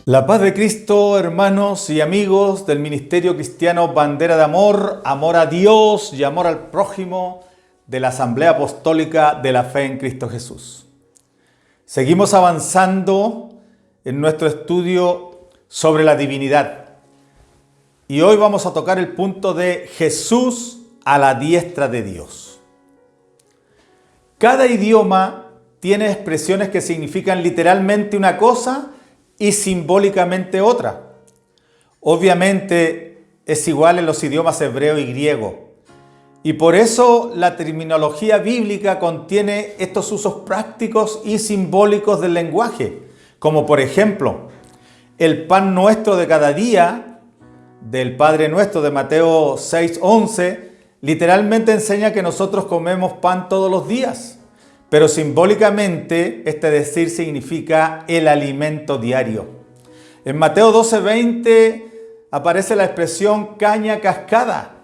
La paz de Cristo, hermanos y amigos del Ministerio Cristiano Bandera de Amor, amor a Dios y amor al prójimo de la Asamblea Apostólica de la Fe en Cristo Jesús. Seguimos avanzando en nuestro estudio sobre la divinidad y hoy vamos a tocar el punto de Jesús a la diestra de Dios. Cada idioma tiene expresiones que significan literalmente una cosa y simbólicamente otra. Obviamente es igual en los idiomas hebreo y griego. Y por eso la terminología bíblica contiene estos usos prácticos y simbólicos del lenguaje, como por ejemplo, el pan nuestro de cada día, del Padre Nuestro de Mateo 6:11, literalmente enseña que nosotros comemos pan todos los días. Pero simbólicamente este decir significa el alimento diario. En Mateo 12:20 aparece la expresión caña cascada,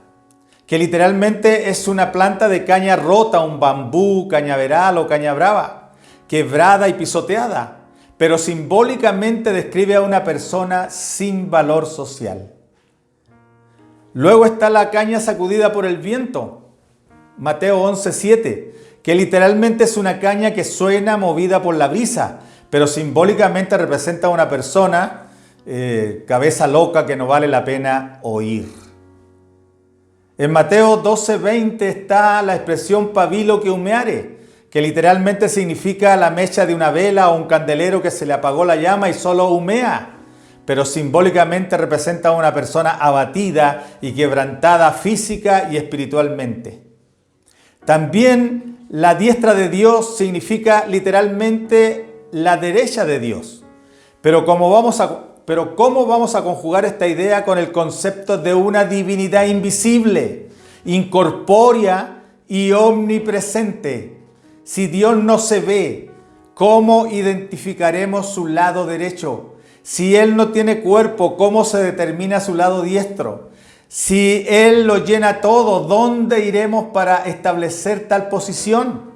que literalmente es una planta de caña rota, un bambú, cañaveral o caña brava, quebrada y pisoteada, pero simbólicamente describe a una persona sin valor social. Luego está la caña sacudida por el viento, Mateo 11:7, que literalmente es una caña que suena movida por la brisa, pero simbólicamente representa a una persona, cabeza loca que no vale la pena oír. En Mateo 12:20 está la expresión pabilo que humeare, que literalmente significa la mecha de una vela o un candelero que se le apagó la llama y solo humea, pero simbólicamente representa a una persona abatida y quebrantada física y espiritualmente. También la diestra de Dios significa literalmente la derecha de Dios. Pero ¿cómo vamos a conjugar esta idea con el concepto de una divinidad invisible, incorpórea y omnipresente? Si Dios no se ve, ¿cómo identificaremos su lado derecho? Si Él no tiene cuerpo, ¿cómo se determina su lado diestro? Si Él lo llena todo, ¿dónde iremos para establecer tal posición?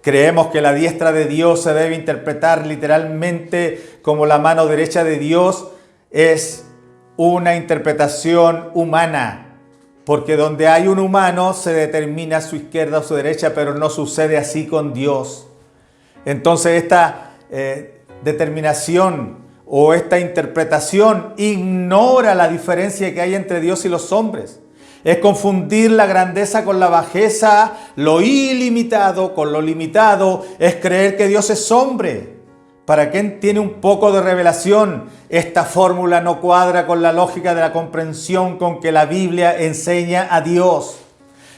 Creemos que la diestra de Dios se debe interpretar literalmente como la mano derecha de Dios. Es una interpretación humana, porque donde hay un humano se determina su izquierda o su derecha, pero no sucede así con Dios. Entonces esta determinación o esta interpretación ignora la diferencia que hay entre Dios y los hombres. Es confundir la grandeza con la bajeza, lo ilimitado con lo limitado. Es creer que Dios es hombre. Para quien tiene un poco de revelación, esta fórmula no cuadra con la lógica de la comprensión con que la Biblia enseña a Dios.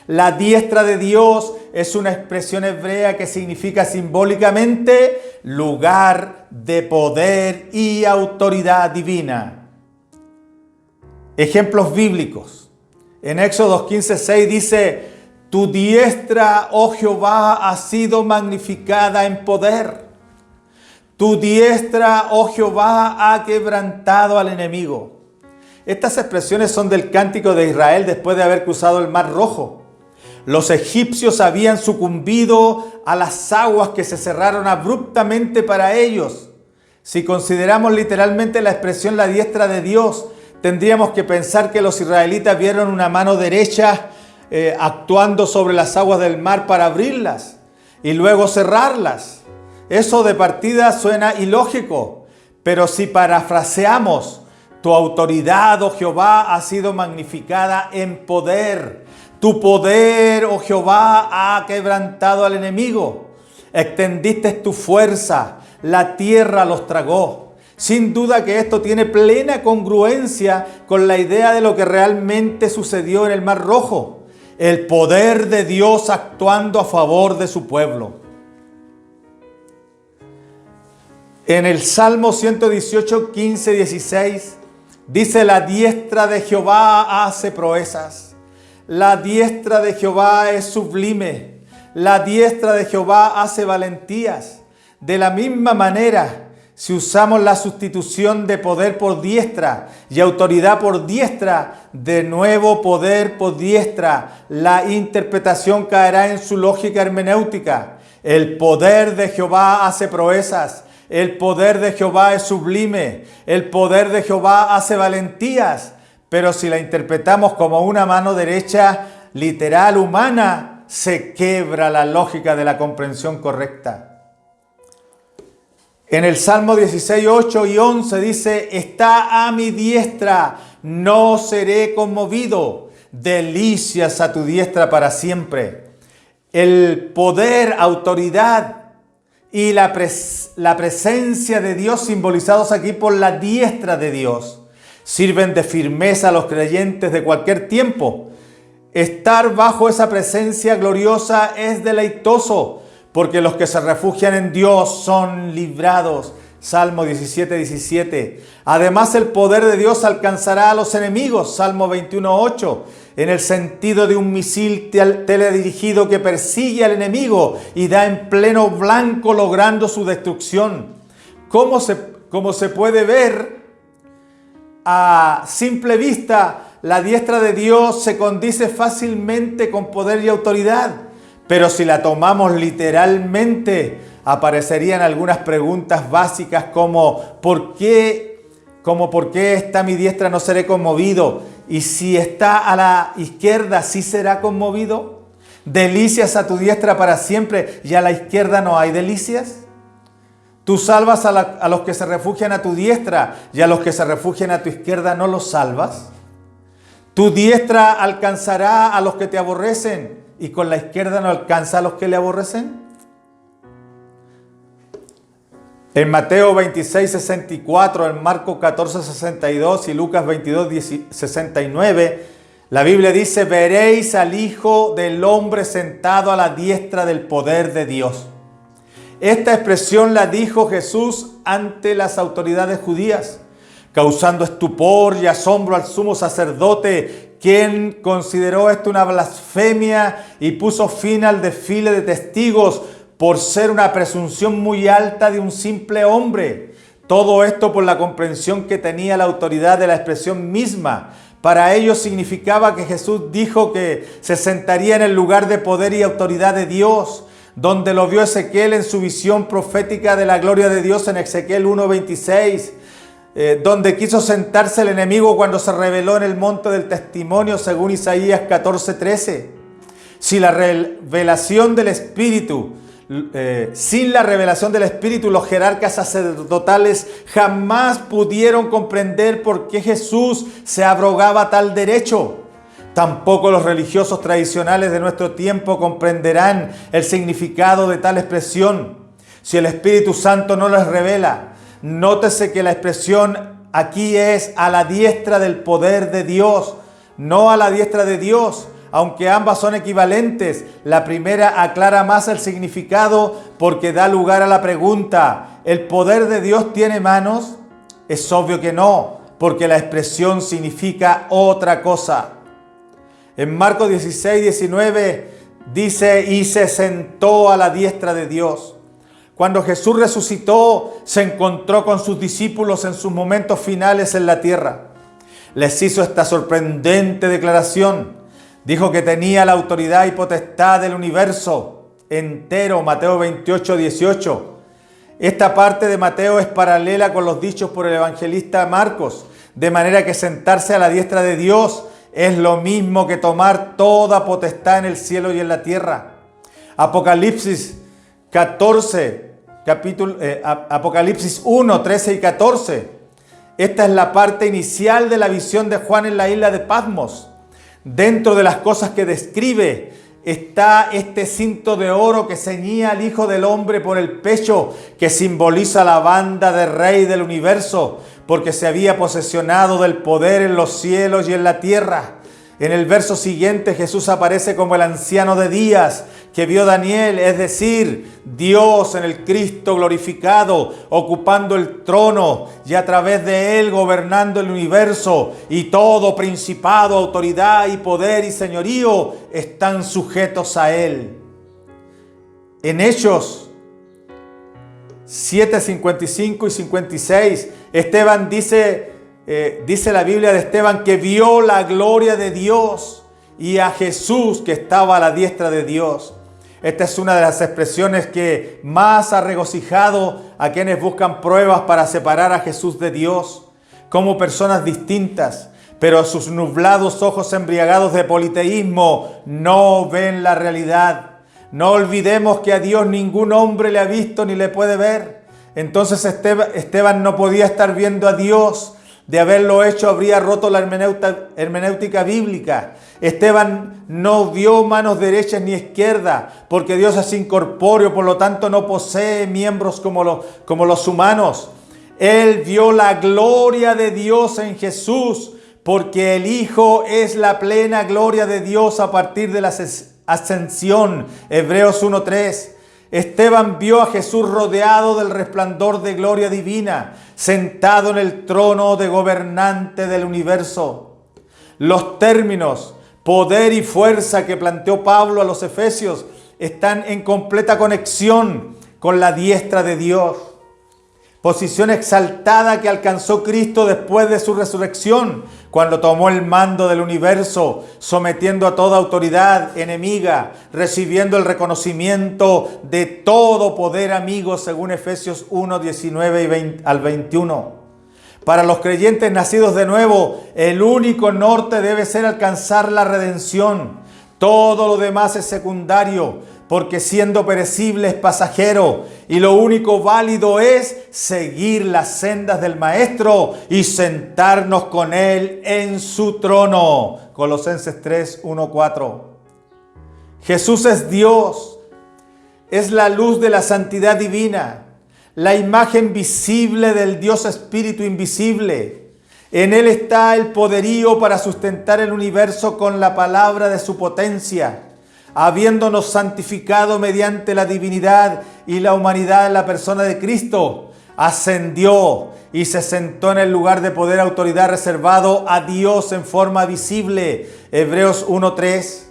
La diestra de Dios es una expresión hebrea que significa simbólicamente lugar de poder y autoridad divina. Ejemplos bíblicos. En Éxodo 15:6 dice: tu diestra, oh Jehová, ha sido magnificada en poder. Tu diestra, oh Jehová, ha quebrantado al enemigo. Estas expresiones son del cántico de Israel después de haber cruzado el Mar Rojo. Los egipcios habían sucumbido a las aguas que se cerraron abruptamente para ellos. Si consideramos literalmente la expresión la diestra de Dios, tendríamos que pensar que los israelitas vieron una mano derecha actuando sobre las aguas del mar para abrirlas y luego cerrarlas. Eso de partida suena ilógico, pero si parafraseamos, tu autoridad, oh Jehová, ha sido magnificada en poder. Tu poder, oh Jehová, ha quebrantado al enemigo. Extendiste tu fuerza, la tierra los tragó. Sin duda que esto tiene plena congruencia con la idea de lo que realmente sucedió en el Mar Rojo. El poder de Dios actuando a favor de su pueblo. En el Salmo 118, 15, 16, dice: la diestra de Jehová hace proezas. La diestra de Jehová es sublime. La diestra de Jehová hace valentías. De la misma manera, si usamos la sustitución de poder por diestra y autoridad por diestra, de nuevo poder por diestra, la interpretación caerá en su lógica hermenéutica. El poder de Jehová hace proezas. El poder de Jehová es sublime. El poder de Jehová hace valentías. Pero si la interpretamos como una mano derecha literal humana, se quebra la lógica de la comprensión correcta. En el Salmo 16, 8 y 11 dice: está a mi diestra, no seré conmovido. Delicias a tu diestra para siempre. El poder, autoridad y la presencia de Dios, simbolizados aquí por la diestra de Dios, sirven de firmeza a los creyentes de cualquier tiempo. Estar bajo esa presencia gloriosa es deleitoso, porque los que se refugian en Dios son librados. Salmo 17, 17. Además, el poder de Dios alcanzará a los enemigos. Salmo 21, 8. En el sentido de un misil teledirigido que persigue al enemigo y da en pleno blanco, logrando su destrucción. Como se puede ver a simple vista, la diestra de Dios se condice fácilmente con poder y autoridad. Pero si la tomamos literalmente, aparecerían algunas preguntas básicas como ¿por qué está mi diestra no seré conmovido? Y si está a la izquierda, ¿sí será conmovido? Delicias a tu diestra para siempre, y a la izquierda no hay delicias. Tú salvas a los que se refugian a tu diestra, y a los que se refugian a tu izquierda no los salvas. Tu diestra alcanzará a los que te aborrecen, y con la izquierda no alcanza a los que le aborrecen. En Mateo 26, 64, en Marcos 14, 62 y Lucas 22, 69, la Biblia dice: veréis al Hijo del Hombre sentado a la diestra del poder de Dios. Esta expresión la dijo Jesús ante las autoridades judías, causando estupor y asombro al sumo sacerdote, quien consideró esto una blasfemia y puso fin al desfile de testigos por ser una presunción muy alta de un simple hombre. Todo esto por la comprensión que tenía la autoridad de la expresión misma. Para ellos significaba que Jesús dijo que se sentaría en el lugar de poder y autoridad de Dios, donde lo vio Ezequiel en su visión profética de la gloria de Dios en Ezequiel 1:26, donde quiso sentarse el enemigo cuando se reveló en el monte del testimonio según Isaías 14:13. Si la revelación del Espíritu Sin la revelación del Espíritu, los jerarcas sacerdotales jamás pudieron comprender por qué Jesús se abrogaba tal derecho. Tampoco los religiosos tradicionales de nuestro tiempo comprenderán el significado de tal expresión si el Espíritu Santo no les revela. Nótese que la expresión aquí es a la diestra del poder de Dios, no a la diestra de Dios. Aunque ambas son equivalentes, la primera aclara más el significado porque da lugar a la pregunta: ¿el poder de Dios tiene manos? Es obvio que no, porque la expresión significa otra cosa. En Marcos 16, 19 dice: y se sentó a la diestra de Dios. Cuando Jesús resucitó, se encontró con sus discípulos en sus momentos finales en la tierra. Les hizo esta sorprendente declaración. Dijo que tenía la autoridad y potestad del universo entero, Mateo 28, 18. Esta parte de Mateo es paralela con los dichos por el evangelista Marcos, de manera que sentarse a la diestra de Dios es lo mismo que tomar toda potestad en el cielo y en la tierra. Apocalipsis 1, 13 y 14. Esta es la parte inicial de la visión de Juan en la isla de Patmos. Dentro de las cosas que describe está este cinto de oro que ceñía al Hijo del Hombre por el pecho, que simboliza la banda de Rey del universo, porque se había posesionado del poder en los cielos y en la tierra. En el verso siguiente Jesús aparece como el anciano de días que vio Daniel, es decir, Dios en el Cristo glorificado, ocupando el trono y a través de él gobernando el universo, y todo principado, autoridad y poder y señorío están sujetos a él. En Hechos 7, 55 y 56, Esteban dice la Biblia de Esteban que vio la gloria de Dios y a Jesús que estaba a la diestra de Dios. Esta es una de las expresiones que más ha regocijado a quienes buscan pruebas para separar a Jesús de Dios como personas distintas, pero sus nublados ojos embriagados de politeísmo no ven la realidad. No olvidemos que a Dios ningún hombre le ha visto ni le puede ver. Entonces Esteban no podía estar viendo a Dios. De haberlo hecho, habría roto la hermenéutica bíblica. Esteban no vio manos derechas ni izquierdas, porque Dios es incorpóreo, por lo tanto no posee miembros como los humanos. Él vio la gloria de Dios en Jesús, porque el Hijo es la plena gloria de Dios a partir de la ascensión. Hebreos 1:3. Esteban vio a Jesús rodeado del resplandor de gloria divina, sentado en el trono de gobernante del universo. Los términos poder y fuerza que planteó Pablo a los Efesios están en completa conexión con la diestra de Dios. Posición exaltada que alcanzó Cristo después de su resurrección, cuando tomó el mando del universo, sometiendo a toda autoridad enemiga, recibiendo el reconocimiento de todo poder amigo, según Efesios 1, 19 al 21. Para los creyentes nacidos de nuevo, el único norte debe ser alcanzar la redención. Todo lo demás es secundario, porque siendo perecible es pasajero, y lo único válido es seguir las sendas del Maestro y sentarnos con Él en su trono. Colosenses 3, 1, 4. Jesús es Dios, es la luz de la santidad divina, la imagen visible del Dios Espíritu invisible. En Él está el poderío para sustentar el universo con la palabra de su potencia, habiéndonos santificado mediante la divinidad y la humanidad en la persona de Cristo, ascendió y se sentó en el lugar de poder y autoridad reservado a Dios en forma visible. Hebreos 1:3.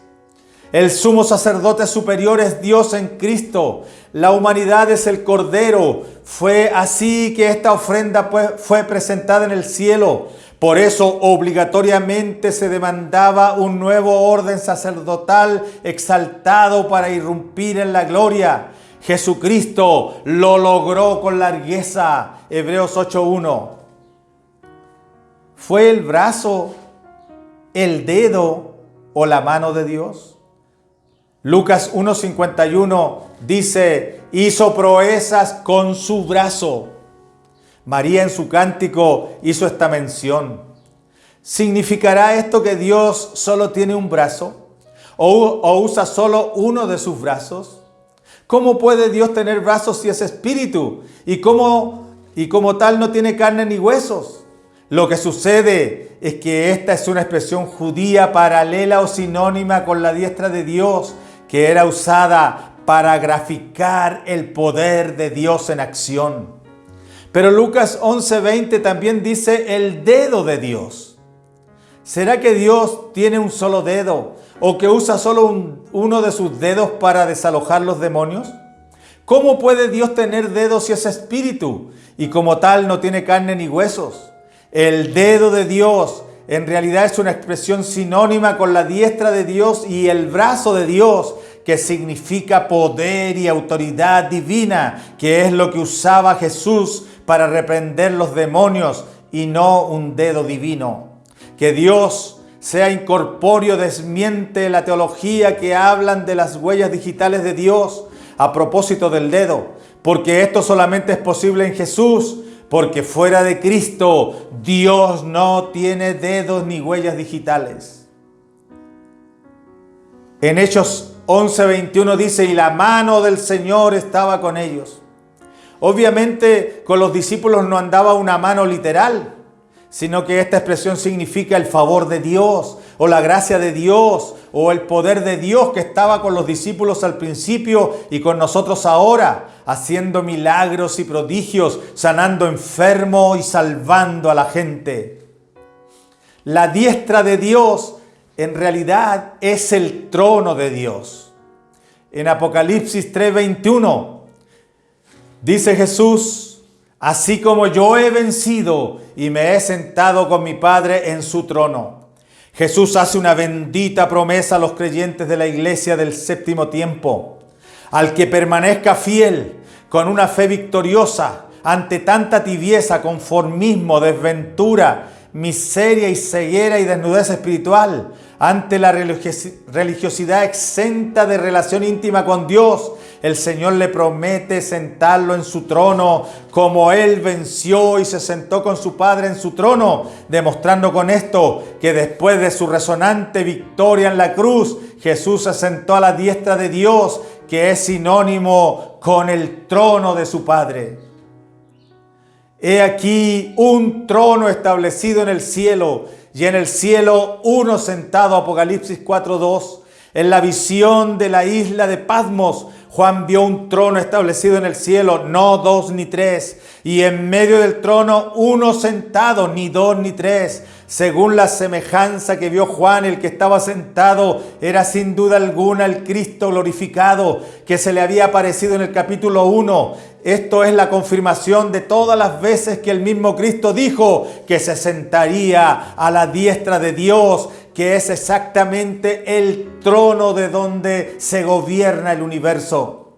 El sumo sacerdote superior es Dios en Cristo. La humanidad es el Cordero. Fue así que esta ofrenda fue presentada en el cielo. Por eso obligatoriamente se demandaba un nuevo orden sacerdotal exaltado para irrumpir en la gloria. Jesucristo lo logró con largueza. Hebreos 8:1. ¿Fue el brazo, el dedo o la mano de Dios? Lucas 1:51 dice, hizo proezas con su brazo. María en su cántico hizo esta mención. ¿Significará esto que Dios solo tiene un brazo? ¿O usa solo uno de sus brazos? ¿Cómo puede Dios tener brazos si es espíritu? Y como tal no tiene carne ni huesos. Lo que sucede es que esta es una expresión judía paralela o sinónima con la diestra de Dios, que era usada para graficar el poder de Dios en acción. Pero Lucas 11:20 también dice el dedo de Dios. ¿Será que Dios tiene un solo dedo o que usa solo uno de sus dedos para desalojar los demonios? ¿Cómo puede Dios tener dedos si es espíritu y como tal no tiene carne ni huesos? El dedo de Dios en realidad es una expresión sinónima con la diestra de Dios y el brazo de Dios, que significa poder y autoridad divina, que es lo que usaba Jesús para reprender los demonios y no un dedo divino. Que Dios sea incorpóreo desmiente la teología que hablan de las huellas digitales de Dios a propósito del dedo, porque esto solamente es posible en Jesús, porque fuera de Cristo Dios no tiene dedos ni huellas digitales. En Hechos 11:21 dice, y la mano del Señor estaba con ellos. Obviamente con los discípulos no andaba una mano literal, sino que esta expresión significa el favor de Dios, o la gracia de Dios, o el poder de Dios que estaba con los discípulos al principio y con nosotros ahora, haciendo milagros y prodigios, sanando enfermos y salvando a la gente. La diestra de Dios en realidad es el trono de Dios. En Apocalipsis 3:21 dice Jesús, así como yo he vencido y me he sentado con mi Padre en su trono. Jesús hace una bendita promesa a los creyentes de la iglesia del séptimo tiempo. Al que permanezca fiel, con una fe victoriosa, ante tanta tibieza, conformismo, desventura, miseria y ceguera y desnudez espiritual, ante la religiosidad exenta de relación íntima con Dios, el Señor le promete sentarlo en su trono, como Él venció y se sentó con su Padre en su trono, demostrando con esto que después de su resonante victoria en la cruz, Jesús se sentó a la diestra de Dios, que es sinónimo con el trono de su Padre. He aquí un trono establecido en el cielo, y en el cielo uno sentado. Apocalipsis 4:2. En la visión de la isla de Patmos, Juan vio un trono establecido en el cielo, no 2 ni 3, y en medio del trono uno sentado, ni 2 ni 3. Según la semejanza que vio Juan, el que estaba sentado era sin duda alguna el Cristo glorificado, que se le había aparecido en el capítulo 1. Esto es la confirmación de todas las veces que el mismo Cristo dijo que se sentaría a la diestra de Dios, que es exactamente el trono de donde se gobierna el universo.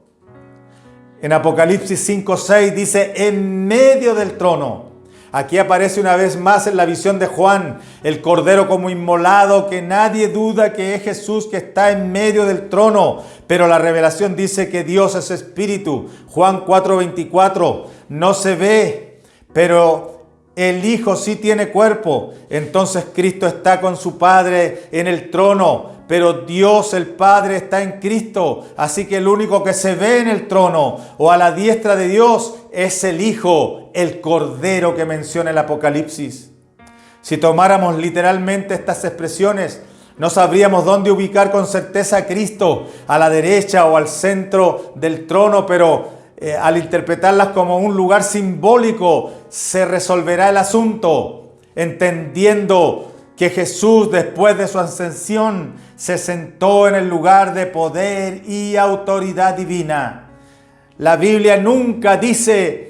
En Apocalipsis 5:6 dice, en medio del trono. Aquí aparece una vez más en la visión de Juan el Cordero como inmolado, que nadie duda que es Jesús que está en medio del trono. Pero la revelación dice que Dios es espíritu. Juan 4:24, no se ve, pero el Hijo sí tiene cuerpo. Entonces Cristo está con su Padre en el trono, pero Dios el Padre está en Cristo. Así que el único que se ve en el trono o a la diestra de Dios es el Hijo, el Cordero que menciona el Apocalipsis. Si tomáramos literalmente estas expresiones, no sabríamos dónde ubicar con certeza a Cristo, a la derecha o al centro del trono, pero al interpretarlas como un lugar simbólico, se resolverá el asunto, entendiendo que Jesús, después de su ascensión, se sentó en el lugar de poder y autoridad divina. La Biblia nunca dice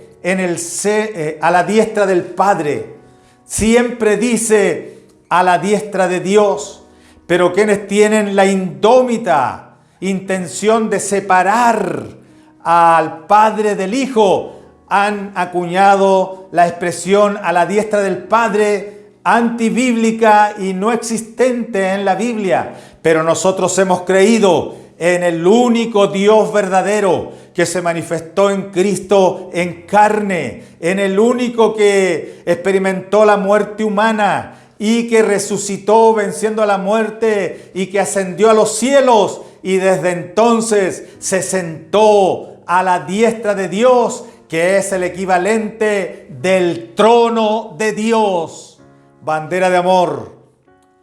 a la diestra del Padre, siempre dice a la diestra de Dios. Pero quienes tienen la indómita intención de separar al Padre del Hijo han acuñado la expresión a la diestra del Padre, antibíblica y no existente en la Biblia. Pero nosotros hemos creído en el único Dios verdadero que se manifestó en Cristo en carne, en el único que experimentó la muerte humana y que resucitó venciendo a la muerte y que ascendió a los cielos y desde entonces se sentó a la diestra de Dios, que es el equivalente del trono de Dios. Bandera de amor,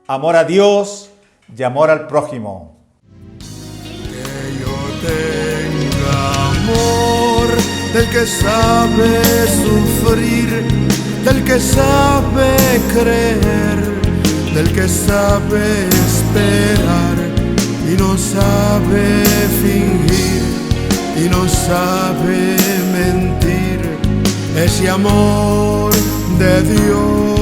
amor a Dios y amor al prójimo. Que yo tenga amor del que sabe sufrir, del que sabe creer, del que sabe esperar y no sabe fingir y no sabe mentir. Ese amor de Dios